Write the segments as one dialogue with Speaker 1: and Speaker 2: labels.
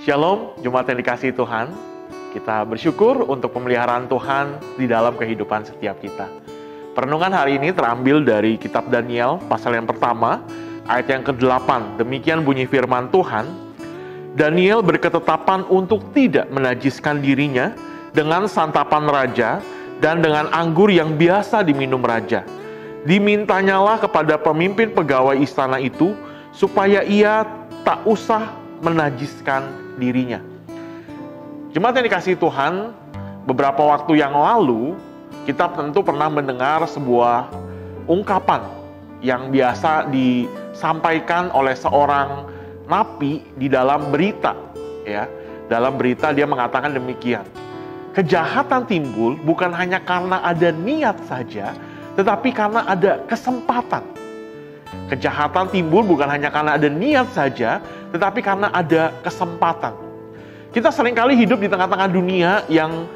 Speaker 1: Shalom, jemaat yang dikasihi Tuhan. Kita bersyukur untuk pemeliharaan Tuhan di dalam kehidupan setiap kita. Perenungan hari ini terambil dari kitab Daniel, pasal yang pertama, ayat yang ke-8. Demikian bunyi firman Tuhan. Daniel berketetapan untuk tidak menajiskan dirinya dengan santapan raja dan dengan anggur yang biasa diminum raja. Dimintanyalah kepada pemimpin pegawai istana itu supaya ia tak usah menajiskan dirinya. Jemaat yang dikasihi Tuhan, beberapa waktu yang lalu kita tentu pernah mendengar sebuah ungkapan yang biasa disampaikan oleh seorang nabi di dalam berita, ya. Dalam berita dia mengatakan demikian. Kejahatan timbul bukan hanya karena ada niat saja, tetapi karena ada kesempatan. Kejahatan timbul bukan hanya karena ada niat saja, tetapi karena ada kesempatan. Kita seringkali hidup di tengah-tengah dunia yang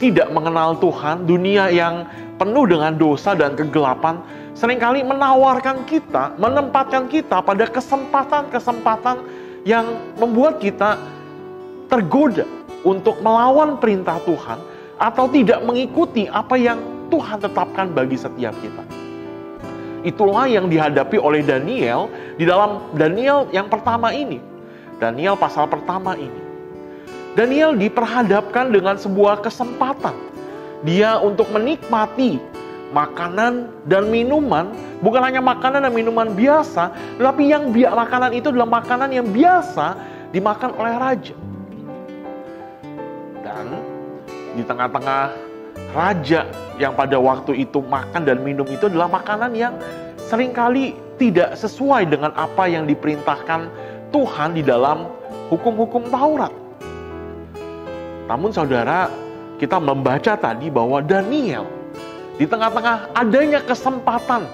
Speaker 1: tidak mengenal Tuhan, dunia yang penuh dengan dosa dan kegelapan, seringkali menawarkan kita, menempatkan kita pada kesempatan-kesempatan yang membuat kita tergoda untuk melawan perintah Tuhan atau tidak mengikuti apa yang Tuhan tetapkan bagi setiap kita. Itulah yang dihadapi oleh Daniel di dalam Daniel yang pertama ini. Daniel pasal pertama ini. Daniel diperhadapkan dengan sebuah kesempatan. Dia untuk menikmati makanan dan minuman, bukan hanya makanan dan minuman biasa, tetapi makanan itu adalah makanan yang biasa dimakan oleh raja. Dan di tengah-tengah raja yang pada waktu itu makan dan minum itu adalah makanan yang seringkali tidak sesuai dengan apa yang diperintahkan Tuhan di dalam hukum-hukum Taurat. Namun saudara, kita membaca tadi bahwa Daniel di tengah-tengah adanya kesempatan,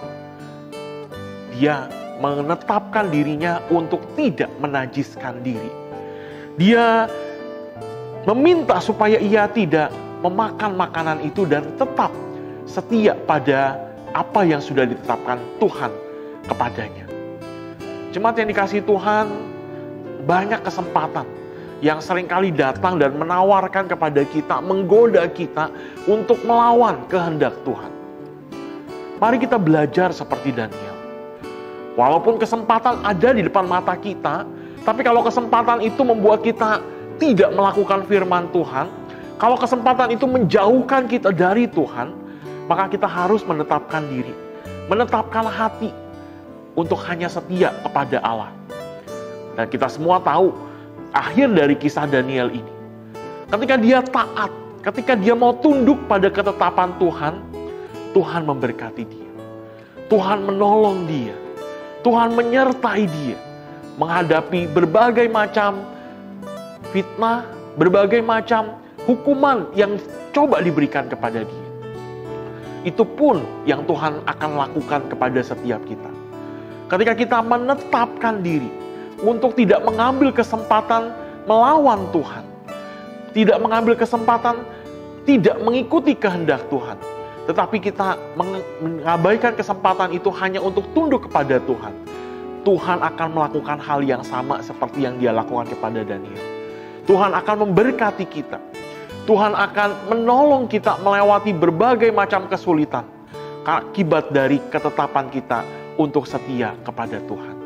Speaker 1: dia menetapkan dirinya untuk tidak menajiskan diri. Dia meminta supaya ia tidak memakan makanan itu dan tetap setia pada apa yang sudah ditetapkan Tuhan kepadanya. Jemaat yang dikasihi Tuhan, banyak kesempatan yang seringkali datang dan menawarkan kepada kita, menggoda kita untuk melawan kehendak Tuhan. Mari kita belajar seperti Daniel. Walaupun kesempatan ada di depan mata kita, tapi kalau kesempatan itu membuat kita tidak melakukan firman Tuhan, kalau kesempatan itu menjauhkan kita dari Tuhan, maka kita harus menetapkan diri, menetapkan hati untuk hanya setia kepada Allah. Dan kita semua tahu akhir dari kisah Daniel ini. Ketika dia taat, ketika dia mau tunduk pada ketetapan Tuhan, Tuhan memberkati dia. Tuhan menolong dia. Tuhan menyertai dia menghadapi berbagai macam fitnah, berbagai macam hukuman yang coba diberikan kepada dia. Itu pun yang Tuhan akan lakukan kepada setiap kita. Ketika kita menetapkan diri untuk tidak mengambil kesempatan melawan Tuhan, tidak mengambil kesempatan tidak mengikuti kehendak Tuhan, tetapi kita mengabaikan kesempatan itu hanya untuk tunduk kepada Tuhan, Tuhan akan melakukan hal yang sama seperti yang dia lakukan kepada Daniel. Tuhan akan memberkati kita. Tuhan akan menolong kita melewati berbagai macam kesulitan akibat dari ketetapan kita untuk setia kepada Tuhan.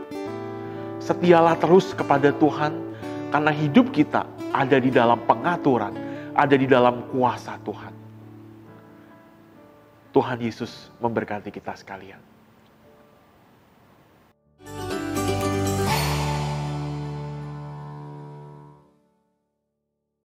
Speaker 1: Setialah terus kepada Tuhan karena hidup kita ada di dalam pengaturan, ada di dalam kuasa Tuhan. Tuhan Yesus memberkati kita sekalian.